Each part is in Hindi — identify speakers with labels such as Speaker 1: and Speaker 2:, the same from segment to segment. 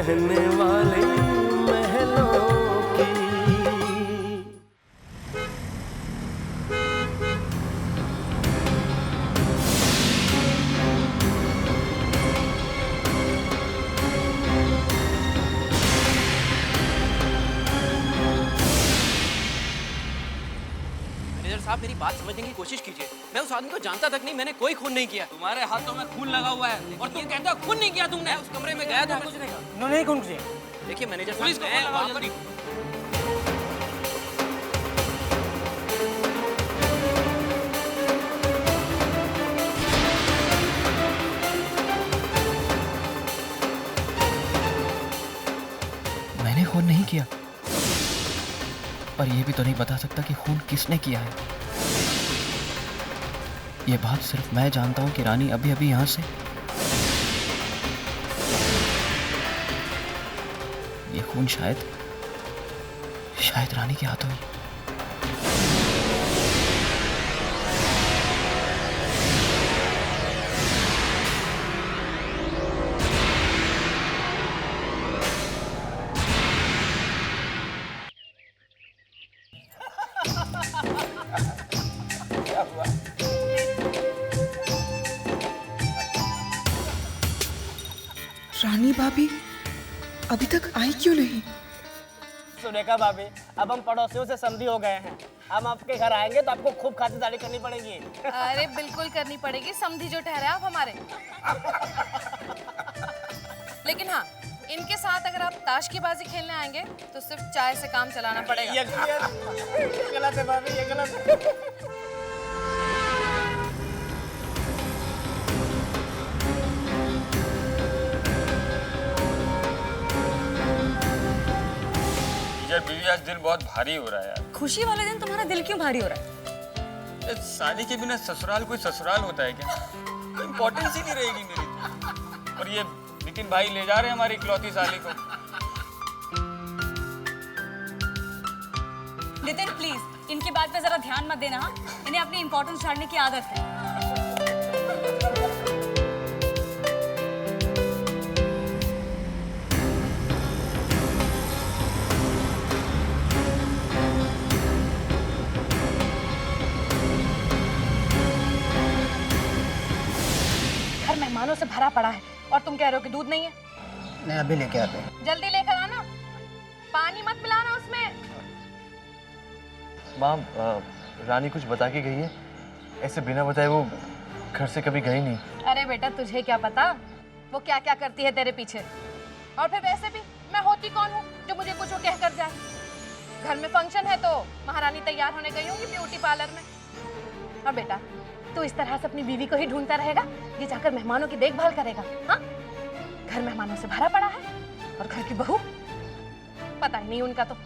Speaker 1: रहने वाली महलों की।
Speaker 2: साहब मेरी बात समझने की कोशिश कीजिए। मैं उस आदमी को जानता तक नहीं, मैंने कोई खून नहीं किया। तुम्हारे हाथों में खून लगा हुआ है और तुम कहते हो खून नहीं किया तुमने। उस कमरे में गया था कुछ नहीं।
Speaker 3: उन्होंने नहीं खून किया।
Speaker 2: देखिए मैनेजर पुलिस को फोन लगाओ जल्दी।
Speaker 4: मैंने खून नहीं किया, और ये भी तो नहीं बता सकता कि खून किसने किया है। ये बात सिर्फ मैं जानता हूं कि रानी अभी अभी यहां से, ये खून शायद रानी के हाथों ही।
Speaker 5: रानी भाभी अभी तक आई क्यों नहीं?
Speaker 3: सुरेखा भाभी, अब हम पड़ोसियों से समझी हो गए हैं। हम आपके घर आएंगे तो आपको खूब खातिरदारी करनी पड़ेगी।
Speaker 6: अरे बिल्कुल करनी पड़ेगी, समझी जो ठहरे आप हमारे। लेकिन हाँ, इनके साथ अगर आप ताश की बाजी खेलने आएंगे तो सिर्फ चाय से काम चलाना पड़ेगा।
Speaker 3: ये गलत है भाभी, ये गलत है।
Speaker 7: बीवी आज दिल बहुत भारी हो रहा है यार।
Speaker 6: खुशी वाले दिन तुम्हारा दिल क्यों भारी हो रहा है?
Speaker 7: शादी के बिना ससुराल कोई ससुराल होता है क्या? कोई इम्पोर्टेंस ही नहीं रहेगी मेरी। और ये नितिन भाई ले जा रहे हैं हमारी इकलौती साली को।
Speaker 6: नितिन प्लीज इनकी बात पे जरा ध्यान मत देना। इन्हें अपनी इम्पोर्टेंस छाड़ने की आदत है। मेहमानों से भरा पड़ा है और तुम कह रहे हो कि दूध नहीं है।
Speaker 3: नहीं, अभी लेके आते हैं।
Speaker 6: जल्दी लेकर आना, पानी मत मिलाना उसमें।
Speaker 8: माँ, रानी कुछ बता के गई है? ऐसे बिना बताए वो घर से कभी गई नहीं।
Speaker 6: अरे बेटा तुझे क्या पता वो क्या क्या करती है तेरे पीछे। और फिर वैसे भी मैं होती कौन हूँ जो मुझे कुछ कह कर जाए। घर में फंक्शन है तो महारानी तैयार होने गई होंगी ब्यूटी पार्लर में। और बेटा तू इस तरह से अपनी बीवी को ही ढूंढता रहेगा, ये जाकर मेहमानों की देखभाल करेगा। हाँ, घर मेहमानों से भरा पड़ा है और घर की बहू पता ही नहीं उनका तो।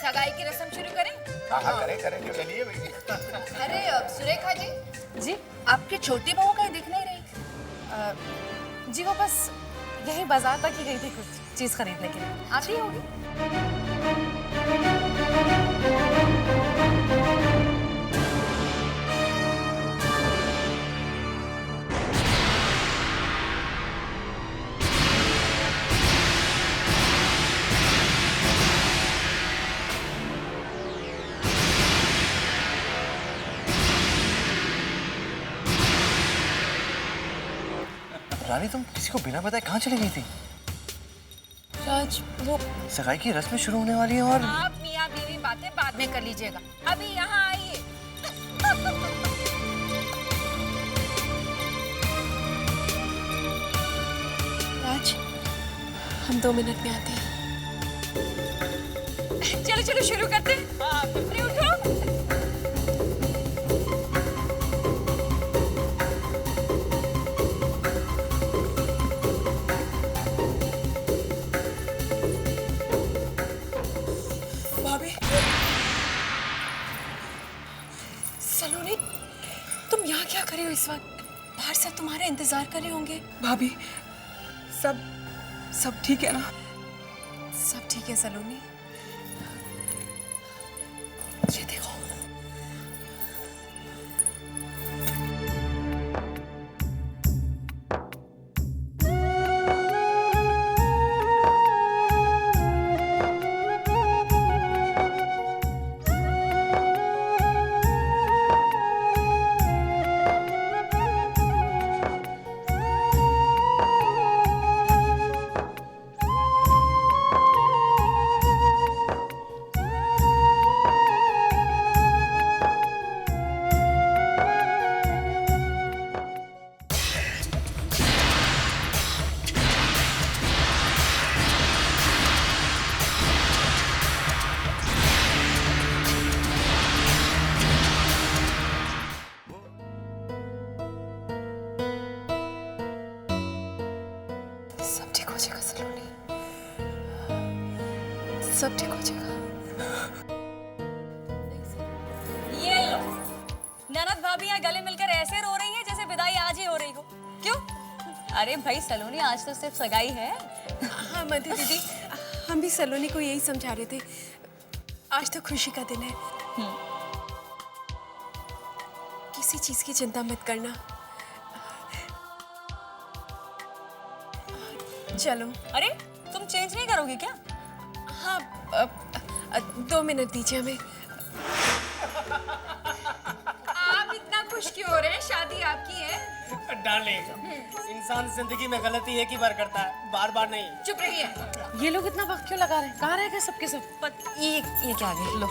Speaker 6: सगाई की रस्म शुरू करें?
Speaker 9: हाँ करें चलिए भैया।
Speaker 6: अरे सुरेखा जी आपकी छोटी बहू कहीं दिख नहीं रही। जी वो बस यही बाजार तक ही गई थी कुछ चीज खरीदने के लिए, आती होगी।
Speaker 8: रानी तुम किसी को बिना बताए कहाँ चली गई थी?
Speaker 5: राज, वो
Speaker 8: सगाई की रस्में शुरू होने वाली हैं और
Speaker 6: आप मियाँ बीवी बातें बाद में कर लीजिएगा, अभी यहाँ आइए।
Speaker 5: राज, हम 2 मिनट में आते हैं।
Speaker 6: चलो चलो शुरू करते हैं। अरे उठो।
Speaker 5: भाभी, सलोनी, तुम यहाँ क्या कर रही हो इस वक्त? बाहर से तुम्हारे इंतजार कर रहे होंगे। भाभी, सब ठीक है ना? सब ठीक है सलोनी। ये देखो। सब ठीक हो जाएगा सलोनी, सब ठीक हो जाएगा।
Speaker 10: ये लो, ननद भाभी यहाँ गले मिलकर ऐसे रो रही है जैसे विदाई आज ही हो रही हो। क्यों? अरे भाई सलोनी, आज तो सिर्फ सगाई है।
Speaker 5: हाँ मधु दीदी, हम भी सलोनी को यही समझा रहे थे, आज तो खुशी का दिन है। किसी चीज की चिंता मत करना। चलो।
Speaker 10: अरे तुम चेंज नहीं करोगी क्या?
Speaker 5: हाँ, 2 मिनट दीजिए हमें।
Speaker 6: आप इतना खुश क्यों हो रहे हैं? शादी आपकी है।
Speaker 3: डार्लिंग, इंसान जिंदगी में गलती एक ही बार करता है, बार बार नहीं।
Speaker 6: चुप रहिए।
Speaker 10: ये लोग इतना वक्त क्यों लगा रहे हैं? कहाँ रह गए सबके सब? ये क्या आ गए? लो।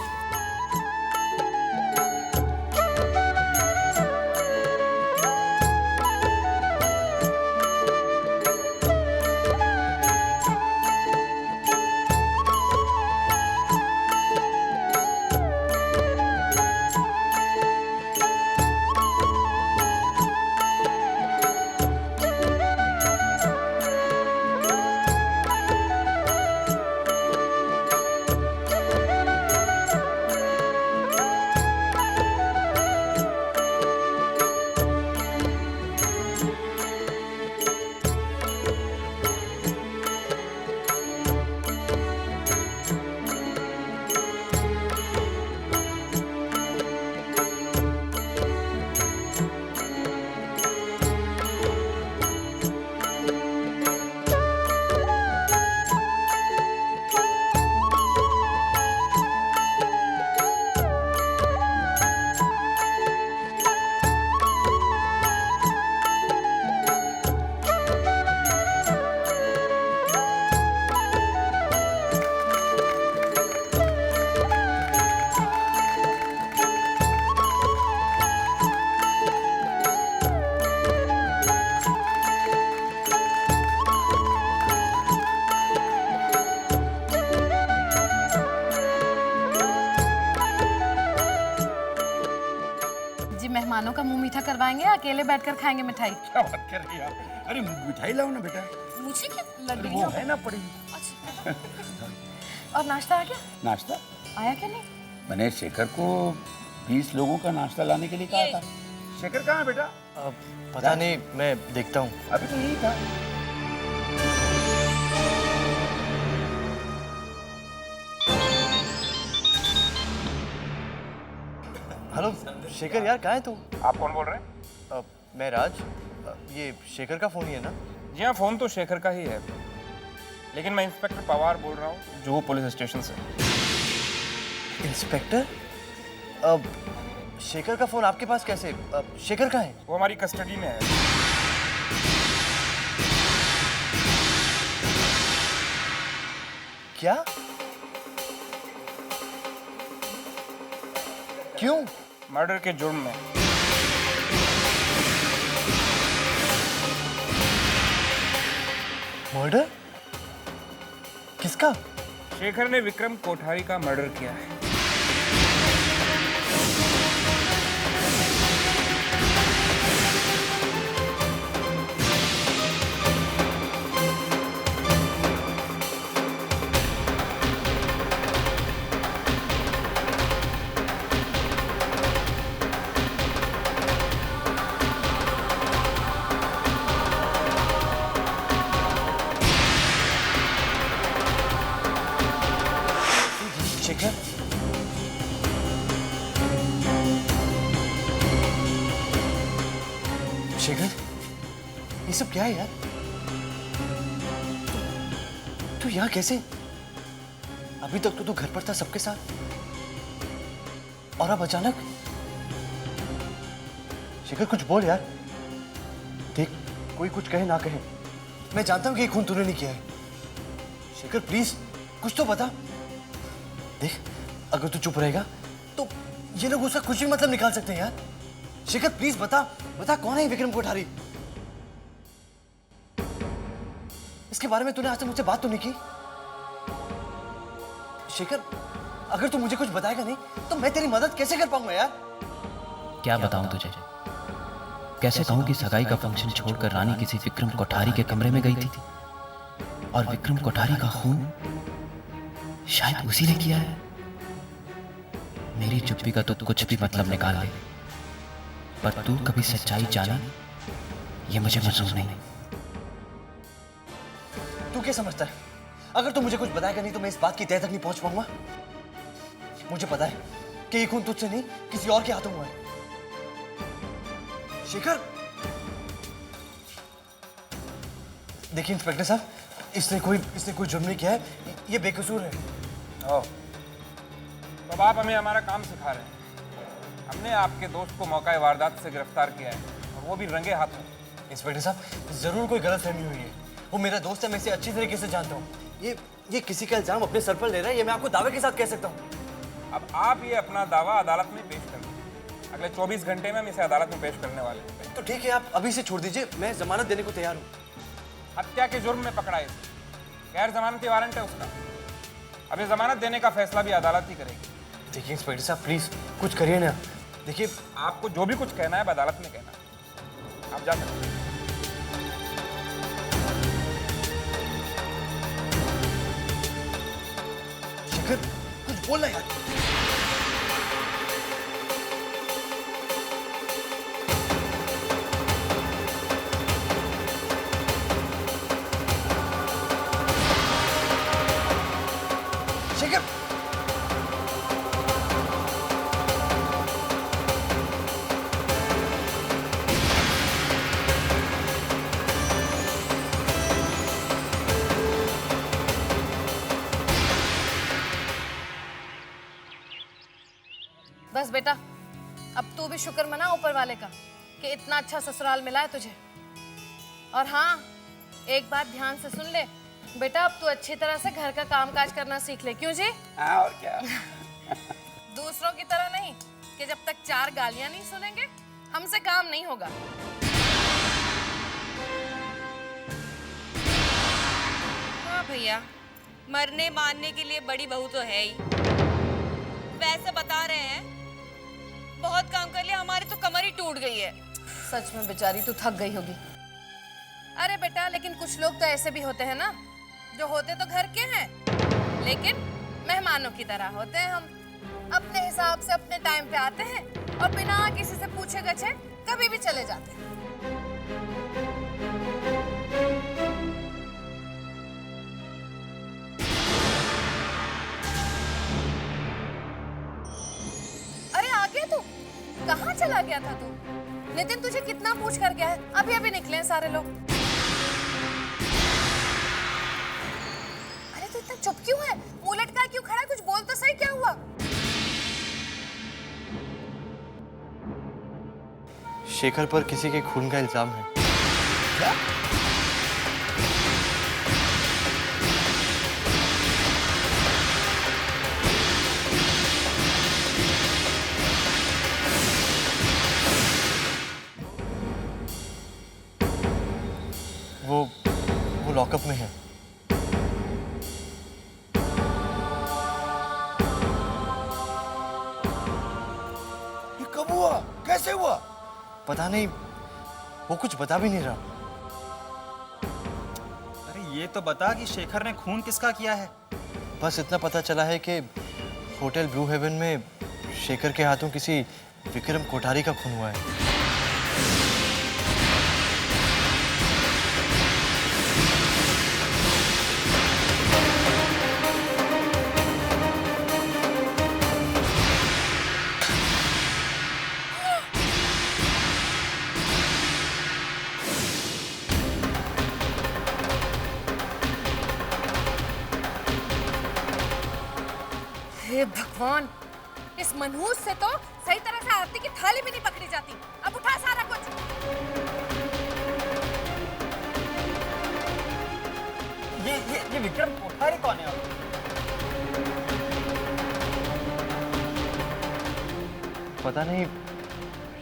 Speaker 6: मेहमानों का मुंह मीठा करवाएंगे या अकेले बैठकर खाएंगे मिठाई?
Speaker 9: क्या बात कर रही है आप? अरे मिठाई लाओ ना बेटा।
Speaker 6: मुझे क्या
Speaker 9: अरे वो है ना पड़ी।
Speaker 6: और नाश्ता आ गया?
Speaker 9: नाश्ता
Speaker 6: आया क्या नहीं?
Speaker 9: मैंने शेखर को 20 लोगों का नाश्ता लाने के लिए कहा था। शेखर कहाँ है बेटा?
Speaker 8: पता नहीं, मैं देखता हूँ।
Speaker 9: अभी तो यही था।
Speaker 8: हेलो शेखर यार, कहाँ है तू?
Speaker 7: आप कौन बोल रहे हैं?
Speaker 8: मैं राज। ये शेखर का फोन ही है ना?
Speaker 7: जी हाँ, फोन तो शेखर का ही है, लेकिन मैं इंस्पेक्टर पवार बोल रहा हूँ, जुहू पुलिस स्टेशन से।
Speaker 8: इंस्पेक्टर? अब शेखर का फोन आपके पास कैसे? शेखर कहाँ है?
Speaker 7: वो हमारी कस्टडी में है।
Speaker 8: क्या? क्यों?
Speaker 7: मर्डर के जुर्म में।
Speaker 8: मर्डर? किसका?
Speaker 7: शेखर ने विक्रम कोठारी का मर्डर किया है।
Speaker 8: शेखर? शेखर, ये सब क्या है यार? तू यहाँ कैसे? अभी तक तो तू घर पर था सबके साथ, और अब अचानक? शेखर कुछ बोल यार। देख, कोई कुछ कहे ना कहे, मैं जानता हूँ कि ये खून तूने नहीं किया है। शेखर प्लीज कुछ तो बता। देख, अगर तू चुप रहेगा तो ये लोग उसका कुछ भी मतलब निकाल सकते हैं यार। शेखर प्लीज बता, बता कौन है ये विक्रम कोठारी? इसके बारे में तूने आज तक मुझसे बात तो नहीं की। शेखर, अगर तू मुझे कुछ बताएगा नहीं तो मैं तेरी मदद कैसे कर पाऊंगा यार?
Speaker 4: क्या बताऊं तुझे? कैसे कहूं कि सगाई का फंक्शन छोड़कर रानी किसी विक्रम कोठारी के कमरे में गई थी, और विक्रम कोठारी का खून शायद उसी ने किया है। मेरी चुप्पी का तो कुछ भी मतलब निकाल ले, पर तू कभी सच्चाई जाना ये मुझे मंजूर नहीं।
Speaker 8: तू क्या समझता है? अगर तू मुझे कुछ बताएगा नहीं तो मैं इस बात की तह तक नहीं पहुंच पाऊंगा। मुझे पता है कि ये खून तुझसे नहीं किसी और के हाथों हुआ है। शेखर, देखिए इंस्पेक्टर साहब, इसने कोई जुर्म नहीं किया है, ये बेकसूर है।
Speaker 7: ओह, तो अब आप हमें हमारा काम सिखा रहे हैं। हमने आपके दोस्त को मौका वारदात से गिरफ्तार किया है, और वो भी रंगे हाथों।
Speaker 8: इंस्पेक्टर साहब, जरूर कोई गलतफहमी हुई है। वो मेरा दोस्त है, मैं इसे अच्छी तरीके से जानता हूँ। ये किसी का इल्जाम अपने सर पर ले रहा है, ये मैं आपको दावे के साथ कह सकता हूँ।
Speaker 7: अब आप ये अपना दावा अदालत में पेश कर दीजिए। अगले 24 घंटे में हम इसे अदालत में पेश करने वाले हैं।
Speaker 8: तो ठीक है, आप अभी से छोड़ दीजिए, मैं जमानत देने को तैयार हूँ।
Speaker 7: हत्या के जुर्म में पकड़ा है, गैर जमानती वारंट है उसका। अब ये जमानत देने का फैसला भी अदालत ही करेगी।
Speaker 8: देखिए इंस्पेक्टर साहब, प्लीज कुछ करिए ना। देखिए,
Speaker 7: आपको जो भी कुछ कहना है अब अदालत में कहना। आप जा सकते हैं।
Speaker 8: शेखर, कुछ बोलना यार। शेखर,
Speaker 6: बस बेटा, अब तू भी शुक्र मना ऊपर वाले का कि इतना अच्छा ससुराल मिला है तुझे। और हाँ, एक बात ध्यान से सुन ले बेटा, अब तू अच्छी तरह से घर का कामकाज करना सीख ले। क्यों जी?
Speaker 9: हाँ, और क्या।
Speaker 6: दूसरों की तरह नहीं कि जब तक 4 गालियां नहीं सुनेंगे हमसे काम नहीं होगा।
Speaker 10: हाँ भैया, मरने मारने के लिए बड़ी बहू तो है ही। वैसे बता रहे हैं, बहुत काम कर लिया, हमारी तो कमर ही टूट गई है।
Speaker 6: सच में बेचारी तू थक गई होगी। अरे बेटा, लेकिन कुछ लोग तो ऐसे भी होते हैं ना, जो होते तो घर के हैं लेकिन मेहमानों की तरह होते हैं। हम अपने हिसाब से अपने टाइम पे आते हैं और बिना किसी से पूछे गछे कभी भी चले जाते हैं। अरे आ गया तू? कहाँ चला गया था तू? नितिन तुझे कितना पूछ कर गया है, अभी अभी निकले हैं सारे लोग। अरे तू इतना चुप क्यों है? मुंह लटका क्यों खड़ा है? कुछ बोल तो सही, क्या हुआ?
Speaker 8: शेखर पर किसी के खून का इल्जाम है।
Speaker 6: क्या?
Speaker 8: लॉकअप में है।
Speaker 11: ये कब हुआ, कैसे हुआ?
Speaker 8: पता नहीं, वो कुछ बता भी नहीं रहा।
Speaker 12: अरे ये तो बता कि शेखर ने खून किसका किया है?
Speaker 8: बस इतना पता चला है कि होटल ब्लू हेवन में शेखर के हाथों किसी विक्रम कोठारी का खून हुआ है।
Speaker 6: हे भगवान, इस मनहूस से तो सही तरह से आरती की थाली भी नहीं पकड़ी जाती। अब उठा सारा कुछ।
Speaker 12: ये विक्रम कोठारी कौन है?
Speaker 8: पता नहीं,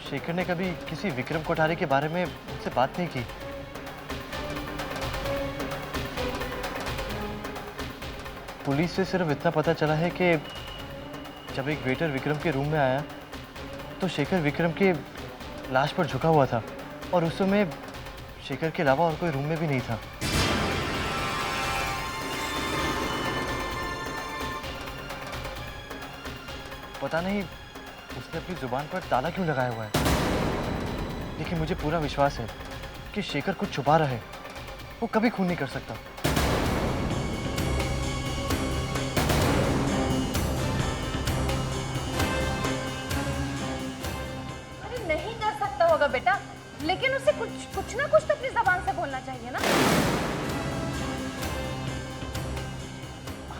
Speaker 8: शेखर ने कभी किसी विक्रम कोठारी के बारे में मुझसे बात नहीं की। पुलिस से सिर्फ इतना पता चला है कि जब एक वेटर विक्रम के रूम में आया तो शेखर विक्रम के लाश पर झुका हुआ था और उस समय शेखर के अलावा और कोई रूम में भी नहीं था। पता नहीं उसने अपनी जुबान पर ताला क्यों लगाया हुआ है, लेकिन मुझे पूरा विश्वास है कि शेखर कुछ छुपा रहा है। वो कभी खून नहीं कर सकता।
Speaker 6: अरे नहीं कर सकता होगा बेटा, लेकिन उसे कुछ ना कुछ तो अपनी जबान से बोलना चाहिए ना।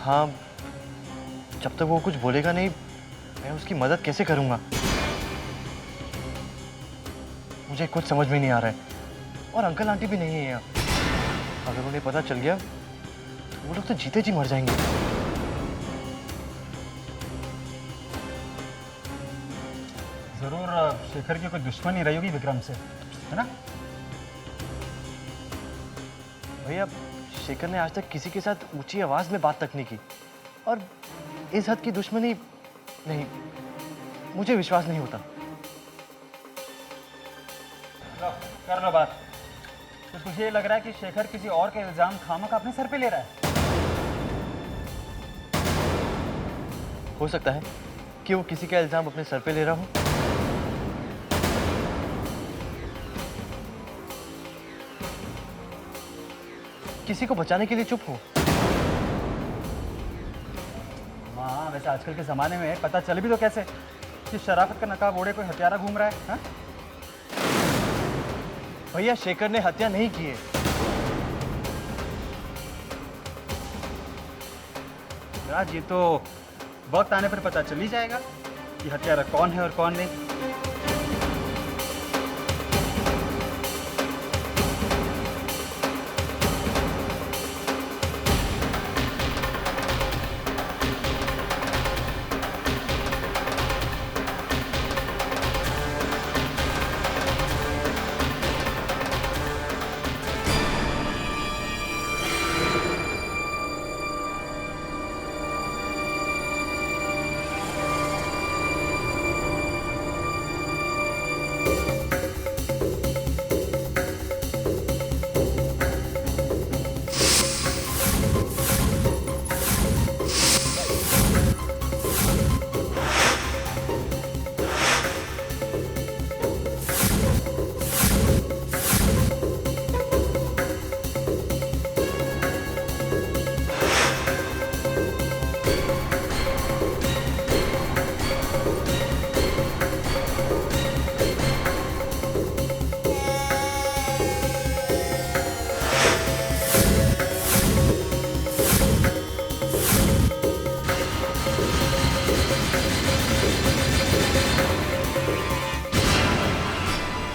Speaker 8: हाँ, जब तक वो कुछ बोलेगा नहीं, मैं उसकी मदद कैसे करूंगा? मुझे कुछ समझ में नहीं आ रहा है। और अंकल आंटी भी नहीं है यहाँ। अगर उन्हें पता चल गया तो वो लोग तो जीते जी मर जाएंगे।
Speaker 12: जरूर शेखर की कोई दुश्मनी रही होगी विक्रम से, है ना?
Speaker 8: भैया, शेखर ने आज तक किसी के साथ ऊंची आवाज में बात तक नहीं की, और इस हद की दुश्मनी नहीं, मुझे विश्वास नहीं होता।
Speaker 12: लो, कर लो बात। तो तुझे ये लग रहा है कि शेखर किसी और का इल्जाम खामखा अपने सर पे ले रहा है?
Speaker 8: हो सकता है कि वो किसी का इल्जाम अपने सर पे ले रहा हो। किसी को बचाने के लिए चुप हो।
Speaker 12: हाँ, वैसे आजकल के ज़माने में पता चले भी तो कैसे कि शराफत का नकाब ओढ़े कोई हत्यारा घूम रहा है? हाँ?
Speaker 8: भैया, शेखर ने हत्या नहीं की है।
Speaker 12: राज, ये तो वक्त आने पर पता चल ही जाएगा कि हत्यारा कौन है और कौन नहीं।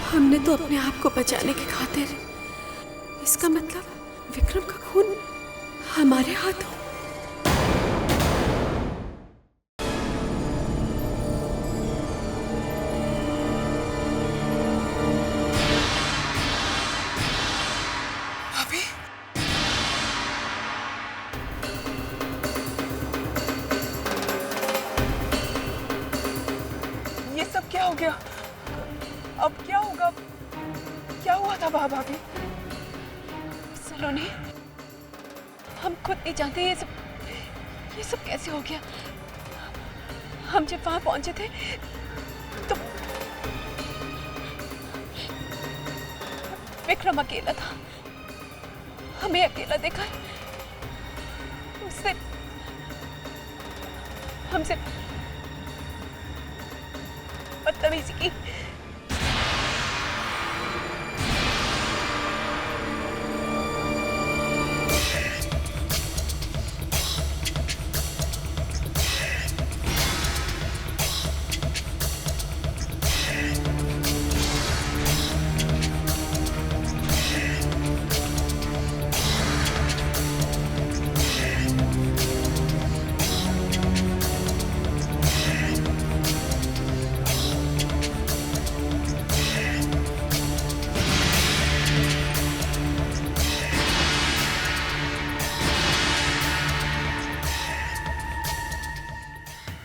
Speaker 5: हमने तो अपने आप को बचाने की खातिर, इसका मतलब विक्रम का खून हमारे हाथों।
Speaker 11: भाभी,
Speaker 5: क्या हो गया? अब क्या होगा? क्या हुआ था भाभी? सलोनी, हम खुद नहीं जानते ये सब कैसे हो गया। हम जब वहां पहुंचे थे तो विक्रम अकेला था। हमें अकेला देखा, उससे हमसे बदतमीजी की।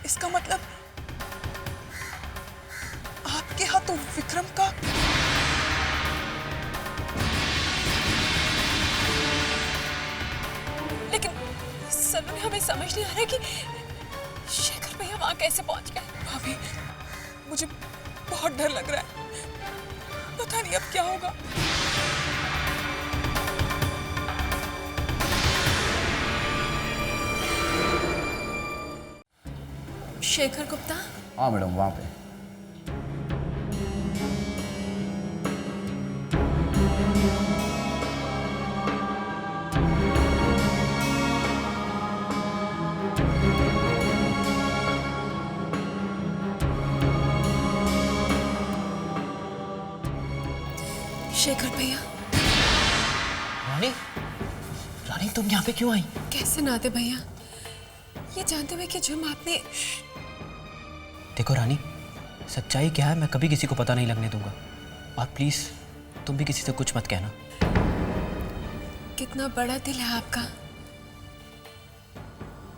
Speaker 13: इसका मतलब आपके हाथों विक्रम का। लेकिन सलोनी, हमें समझ नहीं आ रहा कि शेखर भैया वहां कैसे पहुंच गए। भाभी, मुझे बहुत डर लग रहा है। पता नहीं अब क्या होगा। शेखर गुप्ता?
Speaker 9: हाँ मैडम, वहाँ पे।
Speaker 13: शेखर भैया।
Speaker 4: रानी, रानी तुम यहाँ पे क्यों आई?
Speaker 13: कैसे ना आते भैया, ये जानते हुए कि जुर्म आपने।
Speaker 4: देखो रानी, सच्चाई क्या है मैं कभी किसी को पता नहीं लगने दूंगा। और प्लीज तुम भी किसी से कुछ मत कहना।
Speaker 13: कितना बड़ा दिल है आपका।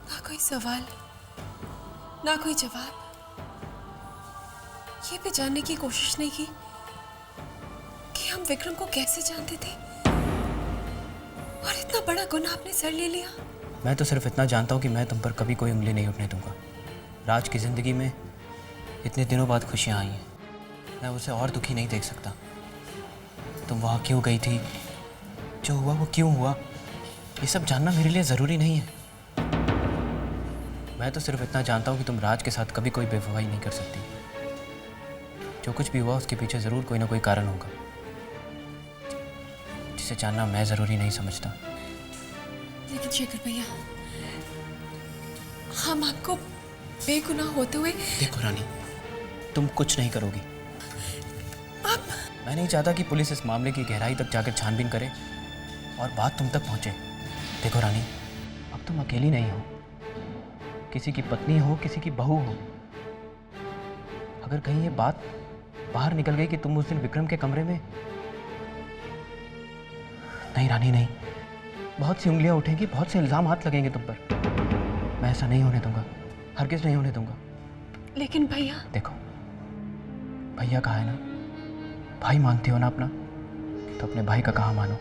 Speaker 13: ना कोई सवाल, ना कोई जवाब। ये भी जानने की कोशिश नहीं की कि हम विक्रम को कैसे जानते थे। और इतना बड़ा गुनाह आपने सर ले लिया।
Speaker 4: मैं तो सिर्फ इतना जानता हूँ कि मैं तुम पर कभी कोई उंगली नहीं उठने दूंगा। राज की जिंदगी में इतने दिनों बाद खुशियाँ आई हैं, मैं उसे और दुखी नहीं देख सकता। तुम वहाँ क्यों गई थी, जो हुआ वो क्यों हुआ, ये सब जानना मेरे लिए ज़रूरी नहीं है। मैं तो सिर्फ इतना जानता हूँ कि तुम राज के साथ कभी कोई बेवफाई नहीं कर सकती। जो कुछ भी हुआ उसके पीछे ज़रूर कोई ना कोई कारण होगा, जिसे जानना मैं ज़रूरी नहीं समझता।
Speaker 13: लेकिन शेखर भैया, हम आपको बेगुनाह होते हुए।
Speaker 4: देखो रानी, तुम कुछ नहीं करोगी।
Speaker 13: आप।
Speaker 4: मैं नहीं चाहता कि पुलिस इस मामले की गहराई तक जाकर छानबीन करे और बात तुम तक पहुंचे। देखो रानी, अब तुम अकेली नहीं हो, किसी की पत्नी हो, किसी की बहू हो। अगर कहीं ये बात बाहर निकल गई कि तुम उस दिन विक्रम के कमरे में। नहीं रानी नहीं, बहुत सी उंगलियां उठेंगी, बहुत से इल्जाम हाथ लगेंगे तुम पर। मैं ऐसा नहीं होने दूंगा, हरगिज नहीं होने दूंगा।
Speaker 13: लेकिन भैया।
Speaker 4: देखो, भैया कहा है ना, भाई मानती हो ना अपना, तो अपने भाई का कहा मानो।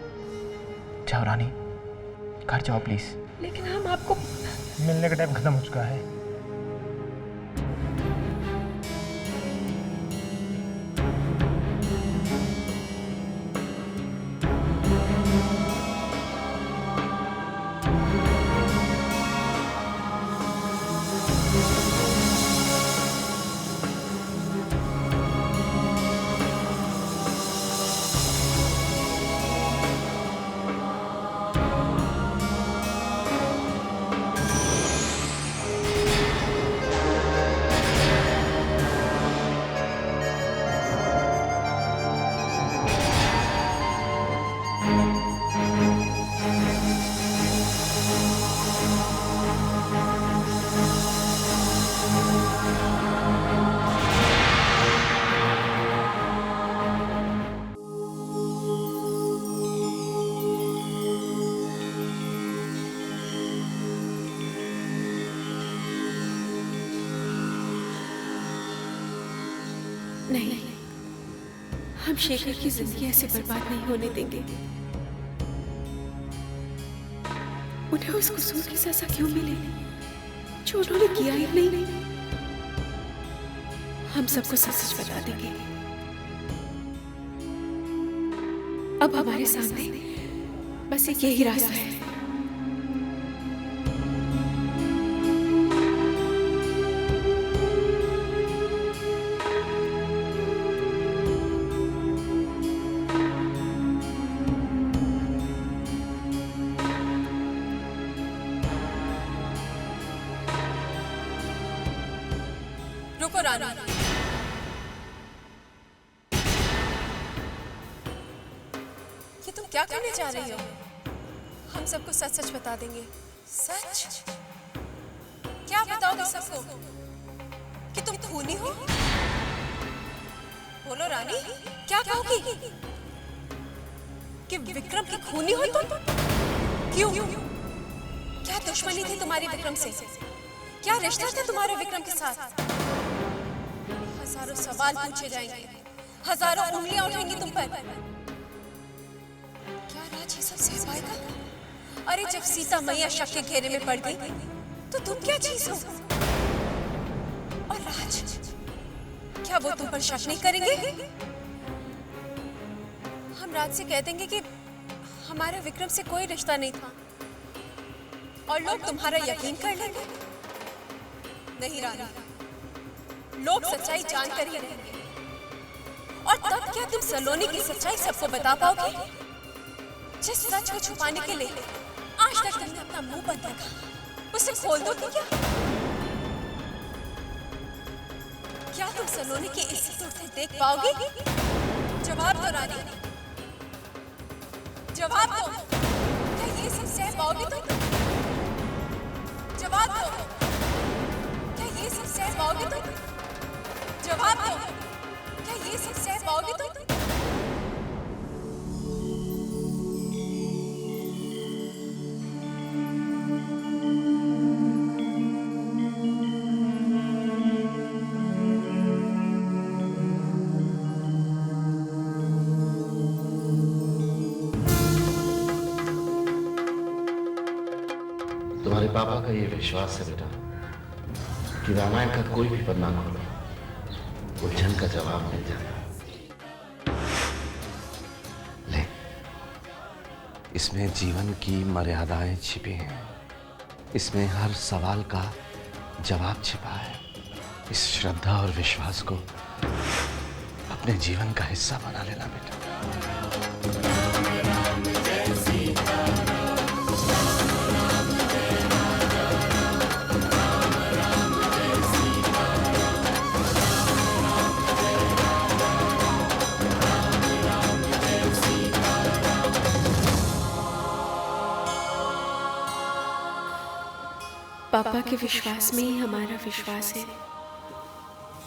Speaker 4: जाओ रानी, घर जाओ प्लीज।
Speaker 13: लेकिन हम आपको।
Speaker 3: मिलने का टाइम खत्म हो चुका है।
Speaker 13: नहीं, हम शेखर की जिंदगी ऐसे बर्बाद नहीं होने देंगे। उन्हें उस कसूर की सजा क्यों मिले जो उन्होंने किया ही नहीं। हम सबको सच सच बता देंगे। अब हमारे सामने बस एक यही रास्ता है। रुको रानी, ये तुम क्या करने जा रही हो? हम सबको सच सच बता देंगे। सच? क्या बताओगे सबको? कि तुम खूनी हो? बोलो रानी, क्या कहोगी? कि विक्रम की खूनी हो तुम? क्यों? क्या दुश्मनी थी तुम्हारी विक्रम से? क्या रिश्ता था तुम्हारे विक्रम के साथ? हजारों सवाल पूछे जाएंगे, हजारों उंगलियां उठेंगी तुम पर। क्या राज ये सब सह पाएगा? अरे जब सीता मैया शक के घेरे में पड़ गई तो तुम क्या चीज हो? और राज, क्या वो तुम पर शक नहीं करेंगे? हम राज से कह देंगे कि हमारा विक्रम से कोई रिश्ता नहीं था और लोग तुम्हारा यकीन कर लेंगे। नहीं रानी, लोग सच्चाई जानकर ही रहेंगे। और तब क्या तुम सलोनी की सच्चाई सबको बता पाओगे? जिस सच को छुपाने के लिए आज तक तुमने अपना मुंह बंद रखा, उसे खोल दो क्या? क्या तुम सलोनी की इज्जत उठते देख पाओगे? जवाब दो रानी, जवाब दो। क्या ये सब सह पाओगे तुम? जवाब दो। क्या ये सब सह पाओगे तुम? जवाब दो। क्या ये सब सह पाओगे तुम?
Speaker 14: तुम्हारे पापा का ये विश्वास है बेटा कि रामायण का कोई भी पन्ना खोलो, उलझन का जवाब मिल जाएगा। ले, इसमें जीवन की मर्यादाएं छिपी हैं, इसमें हर सवाल का जवाब छिपा है। इस श्रद्धा और विश्वास को अपने जीवन का हिस्सा बना लेना बेटा।
Speaker 13: पापा के विश्वास में ही हमारा विश्वास है।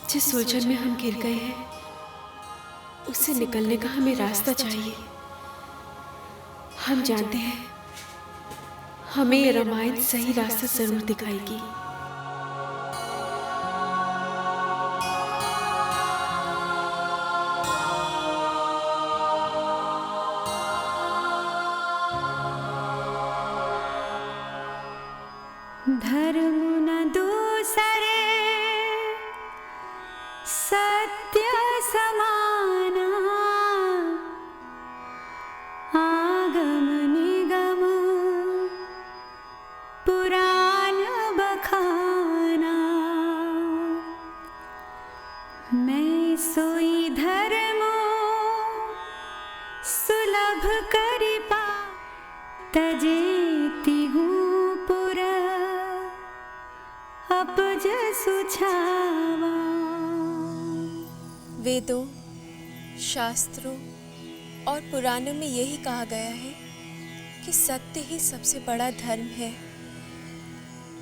Speaker 13: जिस उलझन में हम गिर गए हैं उससे निकलने का हमें रास्ता चाहिए। हम जानते हैं हमें ये रामायण सही रास्ता जरूर दिखाएगी।
Speaker 15: धर्म न दूसरे सत्य समाना, आगम निगम पुराण बखाना। मैं सोई धर्मो सुलभ करिपा, तजेती हूँ अपज सुछावा।
Speaker 13: वेदों, शास्त्रों और पुराणों में यही कहा गया है कि सत्य ही सबसे बड़ा धर्म है।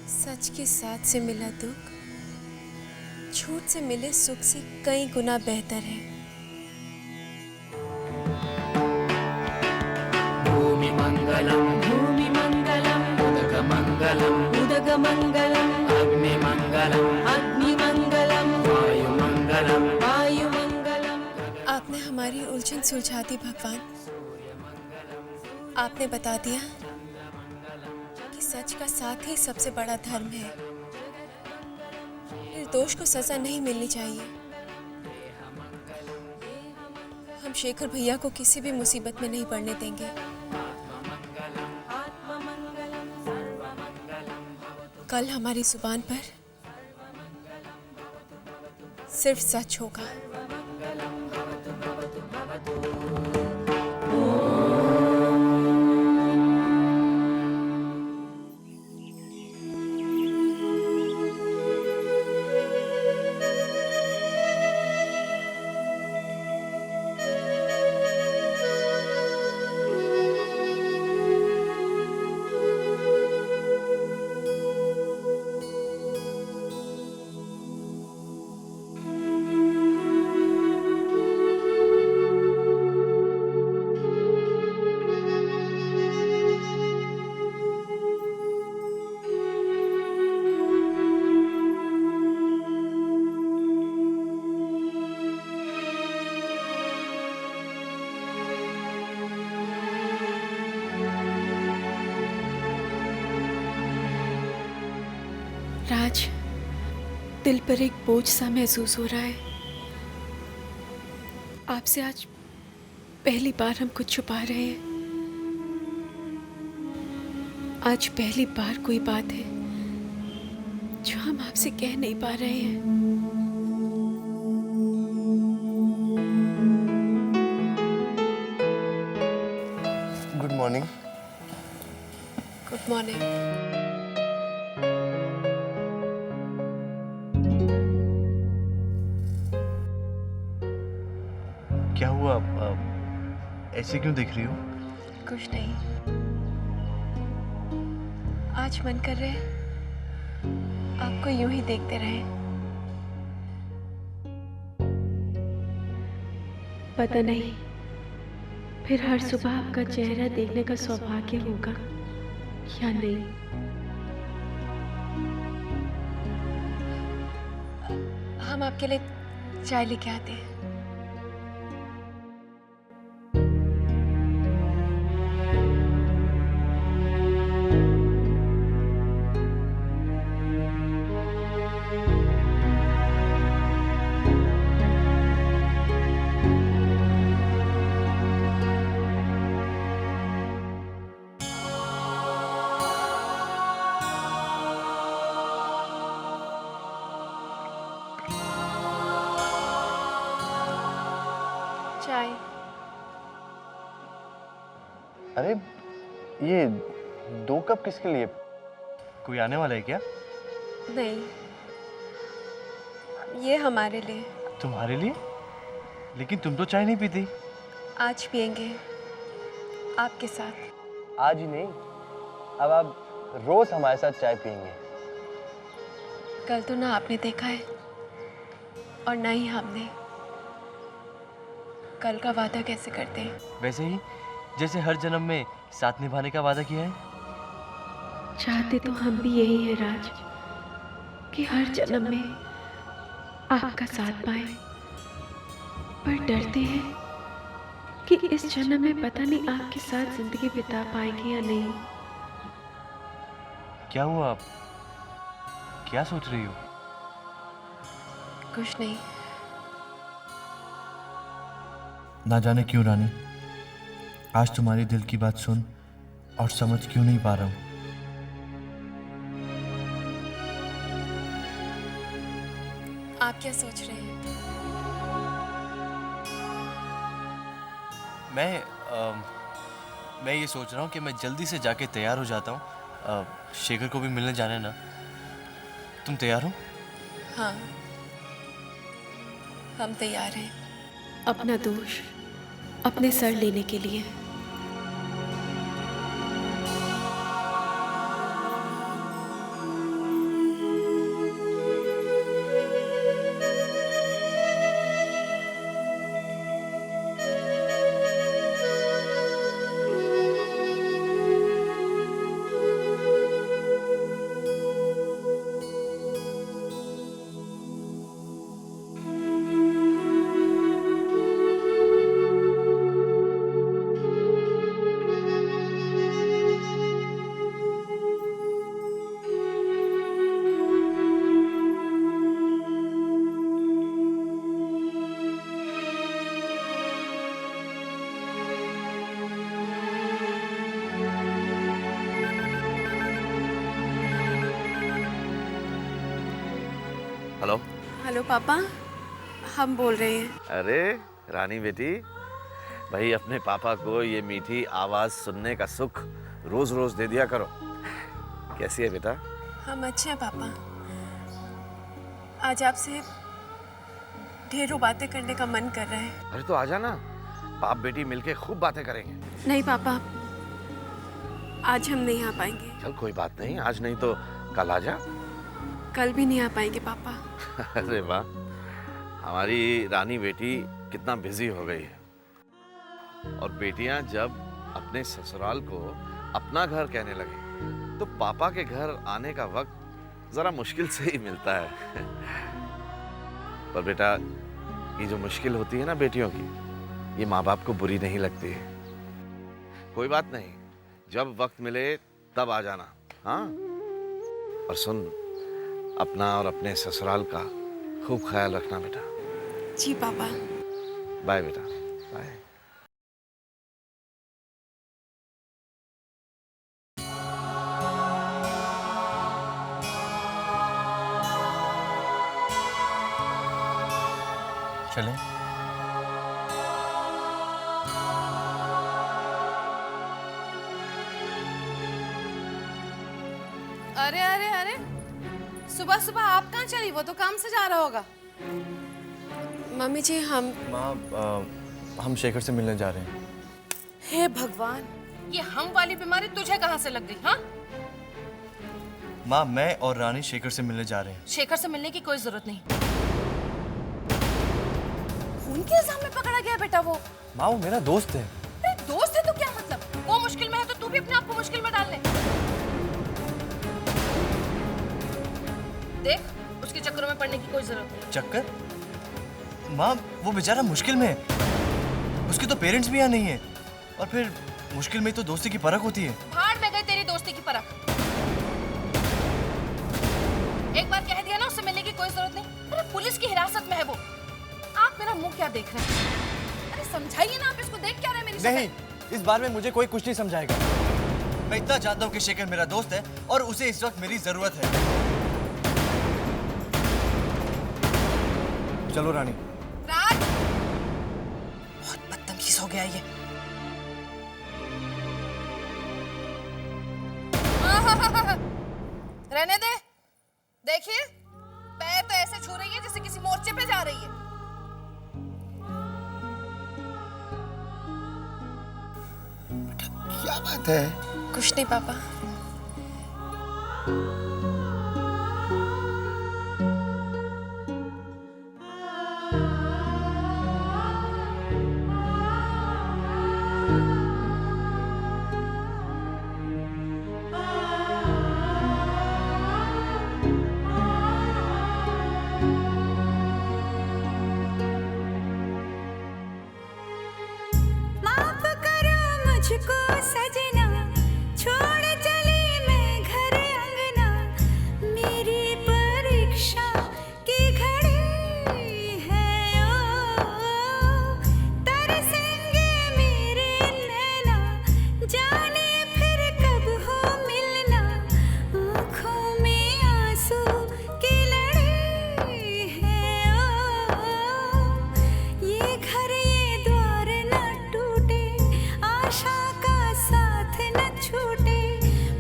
Speaker 13: सच के साथ से मिला दुख झूठ से मिले सुख से कई गुना बेहतर है।
Speaker 1: भूमि मंगलम उदक मंगलम अग्नि मंगलम वायु मंगलम
Speaker 13: हमारी उलझन सुलझा दी भगवान। आपने बता दिया कि सच का साथ ही सबसे बड़ा धर्म है। निर्दोष को सजा नहीं मिलनी चाहिए। हम शेखर भैया को किसी भी मुसीबत में नहीं पड़ने देंगे। कल हमारी जुबान पर सिर्फ सच होगा। राज, दिल पर एक बोझ सा महसूस हो रहा है। आपसे आज पहली बार हम कुछ छुपा रहे हैं। आज पहली बार कोई बात है जो हम आपसे कह नहीं पा रहे हैं।
Speaker 8: Good morning.
Speaker 13: Good morning.
Speaker 8: क्या हुआ? ऐसे क्यों देख रही हो?
Speaker 13: कुछ नहीं। आज मन कर रहे हैं आपको यूं ही देखते रहें।
Speaker 5: पता नहीं फिर हर सुबह आपका चेहरा देखने का सौभाग्य होगा या नहीं।
Speaker 13: हम आपके लिए चाय लेके आते हैं। चाय।
Speaker 8: अरे ये 2 कप किसके लिए? कोई आने वाला है क्या?
Speaker 13: नहीं, ये हमारे लिए।
Speaker 8: तुम्हारे लिए? लेकिन तुम तो चाय नहीं पीती।
Speaker 13: आज पियेंगे आपके साथ।
Speaker 8: आज ही नहीं, अब आप रोज हमारे साथ चाय पियेंगे।
Speaker 13: कल तो ना आपने देखा है और ना ही हमने। कल का वादा कैसे करते हैं?
Speaker 8: वैसे ही जैसे हर जन्म में साथ निभाने का वादा किया है।
Speaker 5: चाहते तो हम भी यही है राज, कि हर जन्म में आपका साथ पाए, पर डरते हैं कि इस जन्म में पता नहीं आपके साथ जिंदगी बिता पाएंगे या नहीं।
Speaker 8: क्या हुआ? आप क्या सोच रही हो?
Speaker 13: कुछ नहीं।
Speaker 8: ना जाने क्यों रानी, आज तुम्हारी दिल की बात सुन और समझ क्यों नहीं पा रहा हूं।
Speaker 13: आप क्या सोच रहे हैं?
Speaker 8: मैं ये सोच रहा हूँ कि मैं जल्दी से जाके तैयार हो जाता हूँ। शेखर को भी मिलने जाने ना। तुम तैयार हो?
Speaker 13: हाँ, हम तैयार हैं।
Speaker 5: अपना दोष अपने सर लेने के लिए। हेलो पापा, हम बोल रहे हैं।
Speaker 14: अरे रानी बेटी, भाई अपने पापा को ये मीठी आवाज सुनने का सुख रोज रोज दे दिया करो। कैसी है बेटा?
Speaker 5: हम अच्छे हैं पापा। आज आपसे ढेरों बातें करने का मन कर रहा है।
Speaker 14: अरे तो आजा ना, बाप बेटी मिलके खूब बातें करेंगे।
Speaker 5: नहीं पापा, आज हम नहीं आ पाएंगे।
Speaker 14: चल कोई बात नहीं, आज नहीं तो कल आजा।
Speaker 5: कल भी नहीं आ पाएंगे पापा।
Speaker 14: अरे वाह, हमारी रानी बेटी कितना बिजी हो गई है। और बेटियां जब अपने ससुराल को अपना घर कहने लगे तो पापा के घर आने का वक्त जरा मुश्किल से ही मिलता है। पर बेटा, ये जो मुश्किल होती है ना बेटियों की, ये माँ बाप को बुरी नहीं लगती है। कोई बात नहीं, जब वक्त मिले तब आ जाना। हाँ, और सुन, अपना और अपने ससुराल का खूब ख्याल रखना बेटा।
Speaker 5: जी पापा।
Speaker 14: बाय बेटा, बाय।
Speaker 8: चलें?
Speaker 6: अरे अरे अरे, सुबह सुबह आप कहाँ चली? वो तो काम से जा रहा होगा।
Speaker 5: मम्मी जी, हम
Speaker 8: माँ, हम शेखर से मिलने जा रहे हैं।
Speaker 6: हे भगवान, ये हम वाली बीमारी तुझे कहाँ से लग गई? हाँ,
Speaker 8: माँ, मैं और रानी शेखर से मिलने जा रहे हैं।
Speaker 6: शेखर से मिलने की कोई जरूरत नहीं। खून के इल्जाम में पकड़ा गया बेटा वो।
Speaker 8: माँ, वो मेरा दोस्त है।
Speaker 6: अरे दोस्त है तो क्या मतलब? वो मुश्किल में है तो तू भी अपने आप को मुश्किल में डाल ले। देख, उसके चक्करों में पड़ने की कोई जरूरत नहीं।
Speaker 8: चक्कर? माँ, वो बेचारा मुश्किल में है। उसके तो पेरेंट्स भी यहाँ नहीं है। और फिर मुश्किल में तो दोस्ती की परख होती है।
Speaker 6: भाड़ में गई तेरी दोस्ती की परख। एक बार कह दिया ना, उससे मिलने की कोई जरूरत नहीं। अरे पुलिस की हिरासत में है वो। आप मेरा मुंह क्या देख रहे हैं? अरे समझाइए ना, आप इसको देख क्या रहे हैं मेरी
Speaker 8: नहीं, इस बार में मुझे कोई कुछ नहीं समझाएगा। मैं इतना जानता हूँ कि शेखर मेरा दोस्त है और उसे इस वक्त मेरी जरूरत है। चलो रानी।
Speaker 6: राज, बहुत बदतमीज हो गया ये। रहने दे। देखिए, पैर तो ऐसे छू रही है जैसे किसी मोर्चे पे जा रही है।
Speaker 11: क्या बात है?
Speaker 5: कुछ नहीं पापा।
Speaker 15: माफ करो मुझको सजना, छोड़ चली मैं घर अंगना। मेरी परीक्षा की घड़ी है ओ, तरसेंगे मेरे नैना, जाने फिर कब हो मिलना। आँखों में आंसू की लड़ी है ओ, ये घर ये द्वार न टूटे, आशा का साथ न छूटे,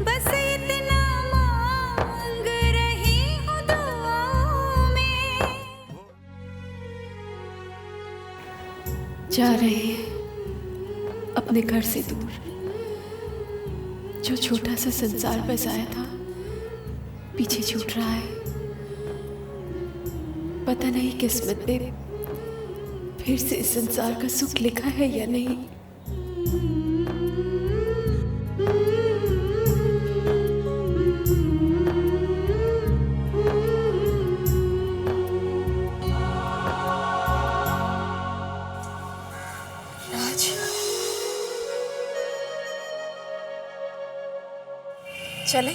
Speaker 15: बस इतना मांग रही हूँ दुआओं में।
Speaker 5: जा रहे हैं अपने घर से दूर। जो छोटा सा संसार बसाया था, पीछे छूट रहा है। पता नहीं किस्मत ने फिर से इस संसार का सुख लिखा है या नहीं। राज,
Speaker 13: चले?